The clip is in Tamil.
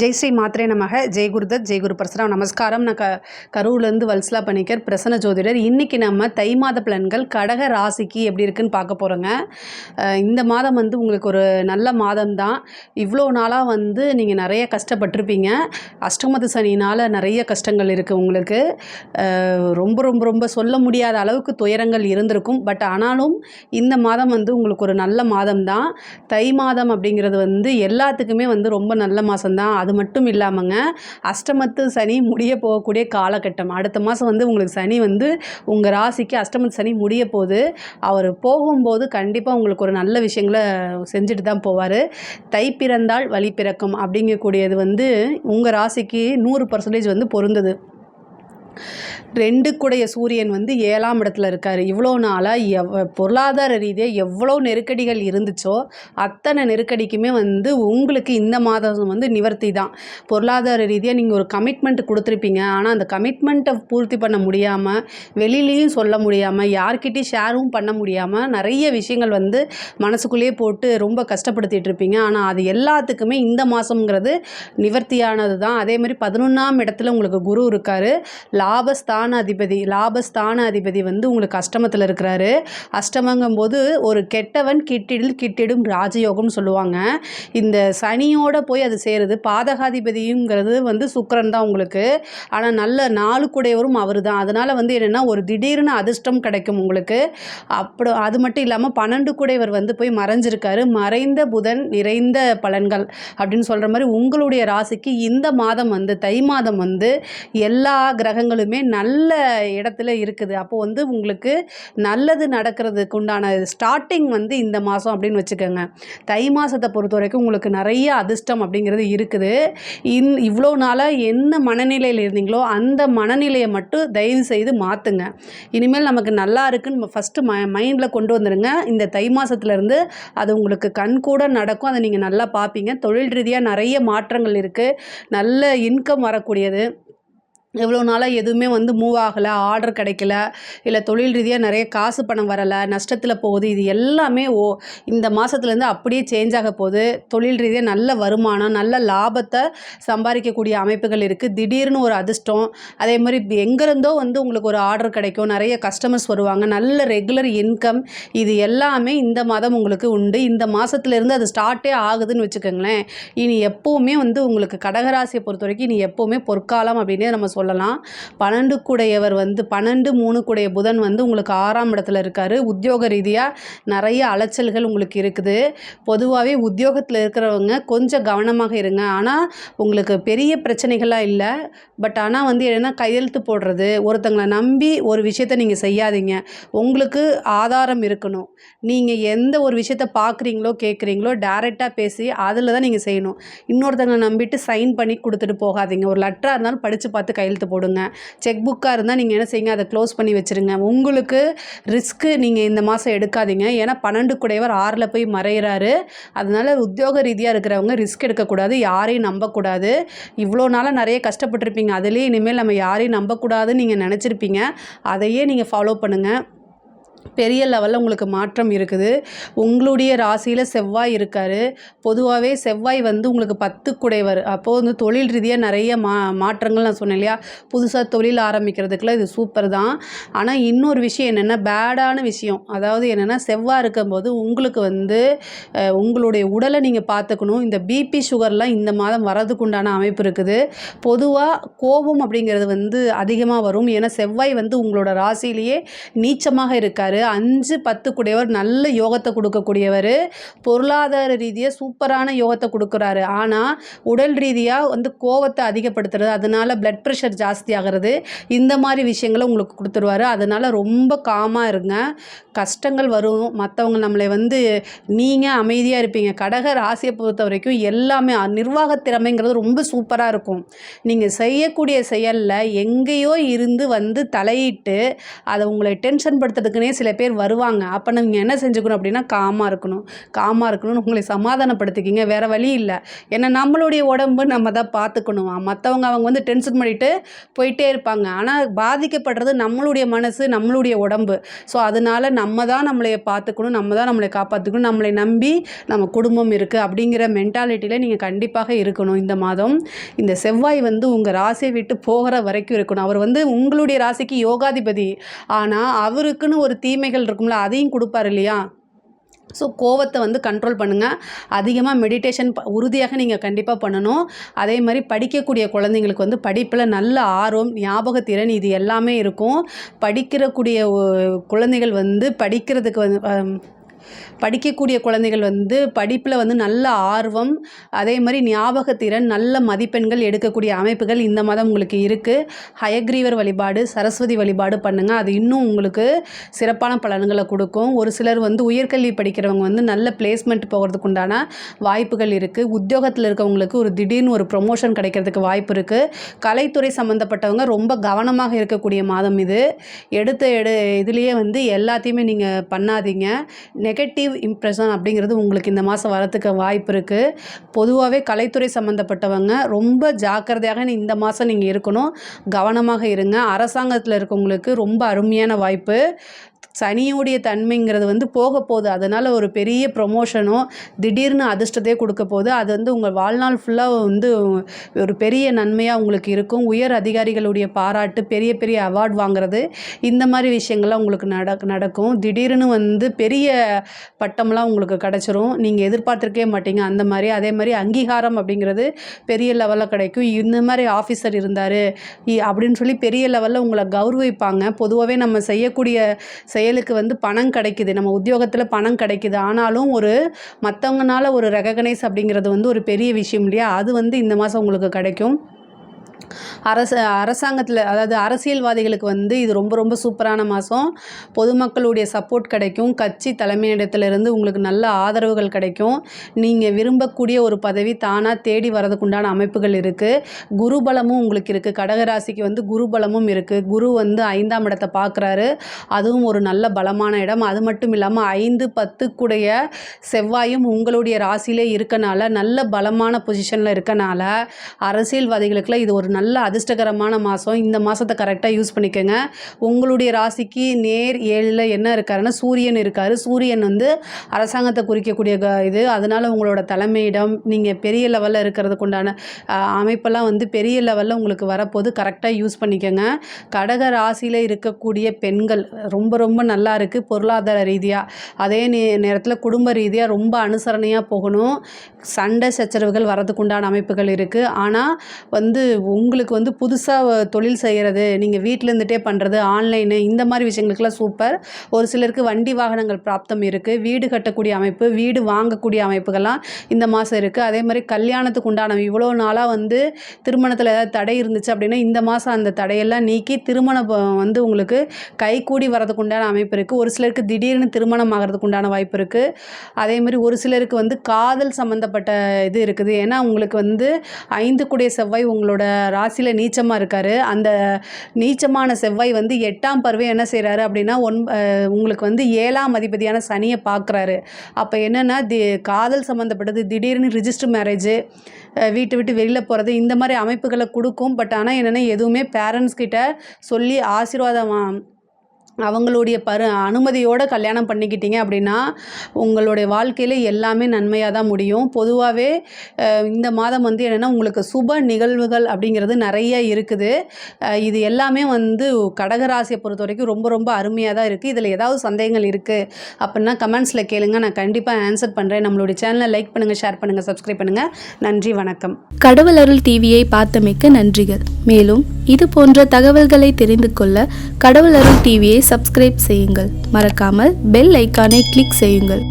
ஜெய் ஸ்ரீ மாத்ரே நமக. ஜெய் குருதத், ஜெய் குரு பரசுராம். நமஸ்காரம். நான் கரூர்லேருந்து வல்சலா பணிக்கர், பிரசன்ன ஜோதிடர். இன்றைக்கி நம்ம தை மாத பலன்கள் கடக ராசிக்கு எப்படி இருக்குன்னு பார்க்க போகிறோங்க. இந்த மாதம் உங்களுக்கு ஒரு நல்ல மாதம் தான். இவ்வளோ நாளாக நீங்கள் நிறைய கஷ்டப்பட்டிருப்பீங்க. அஷ்டமத்து சனினால் நிறைய கஷ்டங்கள் இருக்குது உங்களுக்கு. ரொம்ப ரொம்ப ரொம்ப சொல்ல முடியாத அளவுக்கு துயரங்கள் இருந்திருக்கும். பட் ஆனாலும் இந்த மாதம் உங்களுக்கு ஒரு நல்ல மாதம் தான். தை மாதம் அப்படிங்கிறது எல்லாத்துக்குமே ரொம்ப நல்ல மாதம்தான். அது மட்டும் இல்லாமங்க, அஷ்டமத்து சனி முடிய போகக்கூடிய காலகட்டம். அடுத்த மாதம் உங்களுக்கு சனி உங்கள் ராசிக்கு அஷ்டமத்து சனி முடிய போகுது. அவர் போகும்போது கண்டிப்பாக உங்களுக்கு ஒரு நல்ல விஷயங்களை செஞ்சுட்டு தான் போவார். தை பிறந்தால் வழி பிறக்கும் அப்படிங்கக்கூடியது உங்கள் ராசிக்கு 100% பொருந்தது. 2 குடைய சூரியன் 7ஆம் இடத்துல இருக்கார். இவ்வளோ நாளாக பொருளாதார ரீதியாக எவ்வளோ நெருக்கடிகள் இருந்துச்சோ அத்தனை நெருக்கடிக்குமே உங்களுக்கு இந்த மாதம் நிவர்த்தி தான். பொருளாதார ரீதியாக நீங்கள் ஒரு கமிட்மெண்ட் கொடுத்துருப்பீங்க. ஆனால் அந்த கமிட்மெண்ட்டை பூர்த்தி பண்ண முடியாமல், வெளியிலையும் சொல்ல முடியாமல், யார்கிட்டையும் ஷேரும் பண்ண முடியாமல் நிறைய விஷயங்கள் மனசுக்குள்ளேயே போட்டு ரொம்ப கஷ்டப்படுத்திட்டு இருப்பீங்க. ஆனால் அது எல்லாத்துக்குமே இந்த மாதங்கிறது நிவர்த்தியானது தான். அதே மாதிரி 11ஆம் இடத்துல உங்களுக்கு குரு இருக்கார். லாபஸ்தான அதிபதி உங்களுக்கு அஷ்டமத்தில் இருக்கிறாரு. அஷ்டமங்கும் போது ஒரு கெட்டவன் கிட்டிடும் ராஜயோகம்னு சொல்லுவாங்க. இந்த சனியோட போய் அது சேருது. பாதகாதிபதிங்கிறது சுக்கிரன் தான் உங்களுக்கு. ஆனால் நல்ல 4 குடையவரும் அவர் தான். அதனால் என்னென்னா ஒரு திடீர்னு அதிர்ஷ்டம் கிடைக்கும் உங்களுக்கு. அது மட்டும் இல்லாமல் 12 குடையவர் போய் மறைஞ்சிருக்காரு. மறைந்த புதன் நிறைந்த பலன்கள் அப்படின்னு சொல்கிற மாதிரி உங்களுடைய ராசிக்கு இந்த மாதம் தை மாதம் எல்லா கிரகங்களுமே நல்ல இடத்துல இருக்குது. அப்போது உங்களுக்கு நல்லது நடக்கிறதுக்கு உண்டான ஸ்டார்டிங் இந்த மாதம் அப்படின்னு வச்சுக்கோங்க. தை மாதத்தை பொறுத்த வரைக்கும் உங்களுக்கு நிறைய அதிர்ஷ்டம் அப்படிங்கிறது இருக்குது. இவ்வளோ நாளாக என்ன மனநிலையில் இருந்தீங்களோ அந்த மனநிலையை மட்டும் தயவு செய்து மாற்றுங்க. இனிமேல் நமக்கு நல்லா இருக்குன்னு ஃபஸ்ட்டு மைண்டில் கொண்டு வந்துடுங்க. இந்த தை மாதத்துலேருந்து அது உங்களுக்கு கண் கூட நடக்கும். அதை நீங்கள் நல்லா பார்ப்பீங்க. தொழில் ரீதியாக நிறைய மாற்றங்கள் இருக்குது. நல்ல இன்கம் வரக்கூடியது. எவ்வளோ நாளாக எதுவுமே மூவ் ஆகலை, ஆர்டர் கிடைக்கல, இல்லை தொழில் ரீதியாக நிறைய காசு பணம் வரலை, நஷ்டத்தில் போகுது. இது எல்லாமே இந்த மாதத்துலேருந்து அப்படியே சேஞ்ச் ஆக போகுது. தொழில் ரீதியாக நல்ல வருமானம், நல்ல லாபத்தை சம்பாதிக்கக்கூடிய அமைப்புகள் இருக்குது. திடீர்னு ஒரு அதிர்ஷ்டம். அதே மாதிரி எங்கேருந்தோ உங்களுக்கு ஒரு ஆர்டர் கிடைக்கும். நிறைய கஸ்டமர்ஸ் வருவாங்க. நல்ல ரெகுலர் இன்கம். இது எல்லாமே இந்த மாதம் உங்களுக்கு உண்டு. இந்த மாதத்துலேருந்து அது ஸ்டார்ட்டே ஆகுதுன்னு வச்சுக்கோங்களேன். இனி எப்போவுமே உங்களுக்கு கடகராசியை பொறுத்த வரைக்கும் இனி எப்போவுமே பொற்காலம் அப்படின்னே நம்ம சொல்லலாம். 12 குடையவர் 12 3 குடைய புதன் உங்களுக்கு 6ஆம் இடத்துல இருக்காரு. உத்தியோக ரீதியாக நிறைய அலைச்சல்கள் உங்களுக்கு இருக்குது. பொதுவாகவே உத்தியோகத்தில் இருக்கிறவங்க கொஞ்சம் கவனமாக இருங்க. ஆனால் உங்களுக்கு பெரிய பிரச்சனைகள்லாம் இல்லை. பட் ஆனால் என்னென்னா கையெழுத்து போடுறது, ஒருத்தங்களை நம்பி ஒரு விஷயத்தை நீங்கள் செய்யாதீங்க. உங்களுக்கு ஆதாரம் இருக்கணும். நீங்கள் எந்த ஒரு விஷயத்தை பார்க்குறீங்களோ கேட்குறீங்களோ டைரெக்டாக பேசி அதில் தான் நீங்கள் செய்யணும். இன்னொருத்தங்களை நம்பிட்டு சைன் பண்ணி கொடுத்துட்டு போகாதீங்க. ஒரு லெட்டராக இருந்தாலும் படித்து பார்த்து கையெழுத்து போடுங்க. செக் புக்காக இருந்தால் நீங்கள் என்ன செய்யுங்க, அதை க்ளோஸ் பண்ணி வச்சுருங்க. உங்களுக்கு ரிஸ்க்கு நீங்கள் இந்த மாதம் எடுக்காதீங்க. ஏன்னா 12 குடையவர் 6ல் போய் மறைகிறாரு. அதனால் உத்தியோக ரீதியாக இருக்கிறவங்க ரிஸ்க் எடுக்கக்கூடாது. யாரையும் நம்பக்கூடாது. இவ்வளோ நாளாக நிறைய கஷ்டப்பட்டுருப்பீங்க. அதுலேயே இனிமேல் நம்ம யாரையும் நம்பக்கூடாதுன்னு நீங்கள் நினச்சிருப்பீங்க. அதையே நீங்கள் ஃபாலோ பண்ணுங்கள். பெரிய லெவலில் உங்களுக்கு மாற்றம் இருக்குது. உங்களுடைய ராசியில் செவ்வாய் இருக்கார். பொதுவாகவே செவ்வாய் உங்களுக்கு 10 குடைவர். அப்போது தொழில் ரீதியாக நிறைய மாற்றங்கள் நான் சொன்னேன் இல்லையா, புதுசாக தொழில் ஆரம்பிக்கிறதுக்குலாம் இது சூப்பர் தான். ஆனால் இன்னொரு விஷயம் என்னென்னா, பேடான விஷயம். அதாவது என்னென்னா, செவ்வாய் இருக்கும்போது உங்களுக்கு உங்களுடைய உடலை நீங்கள் பார்த்துக்கணும். இந்த பிபி சுகர்லாம் இந்த மாதம் வரதுக்கு உண்டான அமைப்பு இருக்குது. பொதுவாக கோபம் அப்படிங்கிறது அதிகமாக வரும். ஏன்னா செவ்வாய் உங்களோட ராசியிலேயே நீச்சமாக இருக்கார். 5 10 குடையவர் நல்ல யோகத்தை கொடுக்கக்கூடியவர். பொருளாதார ரீதியாக சூப்பரான யோகத்தை கொடுக்குறாரு. ஆனால் உடல் ரீதியாக கோவத்தை அதிகப்படுத்துறது, அதனால பிளட் ப்ரெஷர் ஜாஸ்தி ஆகிறது, இந்த மாதிரி விஷயங்களை உங்களுக்கு கொடுத்துருவாரு. அதனால் ரொம்ப காமாக இருங்க. கஷ்டங்கள் வரும். மற்றவங்க நம்மளை நீங்கள் அமைதியாக இருப்பீங்க. கடக ராசியை பொறுத்த வரைக்கும் எல்லாமே நிர்வாக திறமைங்கிறது ரொம்ப சூப்பராக இருக்கும். நீங்கள் செய்யக்கூடிய செயலில் எங்கேயோ இருந்து தலையிட்டு அதை உங்களை டென்ஷன் படுத்துறதுக்குனே சில பேர் வருவாங்க. அப்போ நீங்கள் என்ன செஞ்சுக்கணும் அப்படின்னா காமாக இருக்கணும்னு உங்களை சமாதானப்படுத்திக்கிங்க. வேறு வழி இல்லை. ஏன்னா நம்மளுடைய உடம்பு நம்ம தான் பார்த்துக்கணும். மற்றவங்க அவங்க வந்து டென்ஷன் பண்ணிவிட்டு போயிட்டே இருப்பாங்க. ஆனால் பாதிக்கப்படுறது நம்மளுடைய மனசு, நம்மளுடைய உடம்பு. ஸோ அதனால் நம்ம தான் நம்மளை பார்த்துக்கணும், நம்ம தான் நம்மளை காப்பாற்றிக்கணும். நம்மளை நம்பி நம்ம குடும்பம் இருக்குது அப்படிங்கிற மென்டாலிட்டியில் நீங்கள் கண்டிப்பாக இருக்கணும். இந்த மாதம் இந்த செவ்வாய் வந்து உங்கள் ராசியை விட்டு போகிற வரைக்கும் இருக்கணும். அவர் வந்து உங்களுடைய ராசிக்கு யோகாதிபதி. ஆனால் அவருக்குன்னு ஒரு தீமைகள் இருக்கும்ல, அதையும் கொடுப்பார் இல்லையா? ஸோ கோவத்தை வந்து கண்ட்ரோல் பண்ணுங்கள். அதிகமாக மெடிடேஷன் உறுதியாக நீங்கள் கண்டிப்பாக பண்ணணும். அதே மாதிரி படிக்கக்கூடிய குழந்தைங்களுக்கு வந்து படிப்பில் நல்ல ஆர்வம், ஞாபகத்திறன் இது எல்லாமே இருக்கும். குழந்தைகள் வந்து படிக்கக்கூடிய குழந்தைகள் வந்து படிப்பில் வந்து நல்ல ஆர்வம், அதே மாதிரி ஞாபகத்திறன், நல்ல மதிப்பெண்கள் எடுக்கக்கூடிய அமைப்புகள் இந்த மாதம் உங்களுக்கு இருக்குது. ஹயக்ரீவர் வழிபாடு, சரஸ்வதி வழிபாடு பண்ணுங்கள். அது இன்னும் உங்களுக்கு சிறப்பான பலன்களை கொடுக்கும். ஒரு சிலர் வந்து உயர்கல்வி படிக்கிறவங்க வந்து நல்ல பிளேஸ்மெண்ட் போகிறதுக்கு உண்டான வாய்ப்புகள் இருக்குது. உத்தியோகத்தில் இருக்கவங்களுக்கு ஒரு திடீர்னு ஒரு ப்ரொமோஷன் கிடைக்கிறதுக்கு வாய்ப்பு இருக்குது. கலைத்துறை சம்மந்தப்பட்டவங்க ரொம்ப கவனமாக இருக்கக்கூடிய மாதம் இது. இதுலேயே வந்து எல்லாத்தையுமே நீங்கள் பண்ணாதீங்க. நெகட்டிவ் இம்ப்ரெஷன் அப்படிங்கிறது உங்களுக்கு இந்த மாதம் வரத்துக்கு வாய்ப்பு இருக்குது. பொதுவாகவே கலைத்துறை சம்மந்தப்பட்டவங்க ரொம்ப ஜாக்கிரதையாக இந்த மாதம் நீங்கள் இருக்கணும். கவனமாக இருங்க. அரசாங்கத்தில் இருக்கவங்களுக்கு ரொம்ப அருமையான வாய்ப்பு. சனியுடைய தன்மைங்கிறது வந்து போக போகுது. அதனால் ஒரு பெரிய ப்ரொமோஷனோ திடீர்னு அதிர்ஷ்டத்தையே கொடுக்க போகுது. அது வந்து உங்கள் வாழ்நாள் ஃபுல்லாக வந்து ஒரு பெரிய நன்மையாக உங்களுக்கு இருக்கும். உயர் அதிகாரிகளுடைய பாராட்டு, பெரிய பெரிய அவார்ட் வாங்குறது, இந்த மாதிரி விஷயங்கள்லாம் உங்களுக்கு நடக்கும். திடீர்னு வந்து பெரிய பட்டம்லாம் உங்களுக்கு கிடச்சிரும். நீங்கள் எதிர்பார்த்துருக்கே மாட்டீங்க அந்த மாதிரி. அதே மாதிரி அங்கீகாரம் அப்படிங்கிறது பெரிய லெவலில் கிடைக்கும். இந்த மாதிரி ஆஃபீஸர் இருந்தார் அப்படின்னு சொல்லி பெரிய லெவலில் உங்களை கௌரவிப்பாங்க. பொதுவாகவே நம்ம செய்யக்கூடிய செயலுக்கு வந்து பணம் கிடைக்குது, நம்ம உத்தியோகத்தில் பணம் கிடைக்குது. ஆனாலும் ஒரு மற்றவங்கனால ஒரு ரெகக்னைஸ் அப்படிங்கிறது வந்து ஒரு பெரிய விஷயம் இல்லையா? அது வந்து இந்த மாதம் உங்களுக்கு கிடைக்கும். அரசாங்கத்தில் அதாவது அரசியல்வாதிகளுக்கு வந்து இது ரொம்ப ரொம்ப சூப்பரான மாதம். பொதுமக்களுடைய சப்போர்ட் கிடைக்கும். கட்சி தலைமையிடத்திலிருந்து உங்களுக்கு நல்ல ஆதரவுகள் கிடைக்கும். நீங்கள் விரும்பக்கூடிய ஒரு பதவி தானாக தேடி வரதுக்குண்டான அமைப்புகள் இருக்குது. குருபலமும் உங்களுக்கு இருக்குது. கடகராசிக்கு வந்து குருபலமும் இருக்குது. குரு வந்து 5ஆம் இடத்தை பார்க்குறாரு. அதுவும் ஒரு நல்ல பலமான இடம். அது மட்டும் இல்லாமல் 5, 10 கூடைய செவ்வாயும் உங்களுடைய ராசியிலே இருக்கனால, நல்ல பலமான பொசிஷனில் இருக்கனால அரசியல்வாதிகளுக்குலாம் இது ஒரு நல்ல அதிர்ஷ்டகரமான மாதம். இந்த மாதத்தை கரெக்டாக யூஸ் பண்ணிக்கோங்க. உங்களுடைய ராசிக்கு நேர் 7ல் என்ன இருக்காருன்னா சூரியன் இருக்கார். சூரியன் வந்து அரசாங்கத்தை குறிக்கக்கூடிய இது. அதனால் உங்களோட தலைமையிடம் நீங்கள் பெரிய லெவலில் இருக்கிறதுக்கு உண்டான அமைப்பெல்லாம் வந்து பெரிய லெவலில் உங்களுக்கு வரப்போது. கரெக்டாக யூஸ் பண்ணிக்கோங்க. கடக ராசியில் இருக்கக்கூடிய பெண்கள் ரொம்ப ரொம்ப நல்லா இருக்குது பொருளாதார ரீதியாக. அதே நேரத்தில் குடும்ப ரீதியாக ரொம்ப அனுசரணையாக போகணும். சண்டை சச்சரவுகள் வரதுக்குண்டான அமைப்புகள் இருக்குது. ஆனால் வந்து உங்களுக்கு வந்து புதுசாக தொழில் செய்கிறது, நீங்கள் வீட்டில் இருந்துகிட்டே பண்ணுறது, ஆன்லைனு, இந்த மாதிரி விஷயங்களுக்கெல்லாம் சூப்பர். ஒரு சிலருக்கு வண்டி வாகனங்கள் பிராப்தம் இருக்குது. வீடு கட்டக்கூடிய அமைப்பு, வீடு வாங்கக்கூடிய அமைப்புகள்லாம் இந்த மாதம் இருக்குது. அதே மாதிரி கல்யாணத்துக்கு உண்டான இவ்வளோ நாளாக வந்து திருமணத்தில் ஏதாவது தடை இருந்துச்சு அப்படின்னா இந்த மாதம் அந்த தடையெல்லாம் நீக்கி திருமணம் வந்து உங்களுக்கு கைகூடி வரதுக்கு உண்டான அமைப்பு இருக்குது. ஒரு சிலருக்கு திடீர்னு திருமணம் ஆகிறதுக்கு உண்டான வாய்ப்பு இருக்குது. அதே மாதிரி ஒரு சிலருக்கு வந்து காதல் சம்மந்தப்பட்ட இது இருக்குது. ஏன்னா உங்களுக்கு வந்து 5 கூடிய செவ்வாய் உங்களோட ராசியில் நீச்சமாக இருக்கார். அந்த நீச்சமான செவ்வாய் வந்து 8ஆம் பார்வை என்ன செய்கிறாரு அப்படின்னா உங்களுக்கு வந்து 7ஆம் அதிபதியான சனியை பார்க்குறாரு. அப்போ என்னென்னா காதல் சம்மந்தப்பட்டது, திடீர்னு ரிஜிஸ்டர் மேரேஜு, வீட்டை விட்டு வெளியில் போகிறது, இந்த மாதிரி அமைப்புகளை கொடுக்கும். பட் ஆனால் என்னென்னா எதுவுமே பேரண்ட்ஸ் கிட்ட சொல்லி ஆசீர்வாதம் அவங்களுடைய அனுமதியோடு கல்யாணம் பண்ணிக்கிட்டீங்க அப்படின்னா உங்களுடைய வாழ்க்கையில் எல்லாமே நன்மையாக தான் முடியும். பொதுவாகவே இந்த மாதம் வந்து என்னென்னா உங்களுக்கு சுப நிகழ்வுகள் அப்படிங்கிறது நிறைய இருக்குது. இது எல்லாமே வந்து கடகராசியை பொறுத்த வரைக்கும் ரொம்ப ரொம்ப அருமையாக தான் இருக்குது. இதில் ஏதாவது சந்தேகங்கள் இருக்குது அப்படின்னா கமெண்ட்ஸில் கேளுங்க, நான் கண்டிப்பாக ஆன்சர் பண்ணுறேன். நம்மளுடைய சேனலை லைக் பண்ணுங்கள், ஷேர் பண்ணுங்கள், சப்ஸ்கிரைப் பண்ணுங்கள். நன்றி, வணக்கம். கடவுள் அருள் டிவியை பார்த்தமைக்கு நன்றிகள். மேலும் இது போன்ற தகவல்களை தெரிந்து கொள்ள கடவுள் அருள் டிவியை சப்ஸ்கிரைப் செய்யுங்கள். மறக்காமல் பெல் ஐக்கானை கிளிக் செய்யுங்கள்.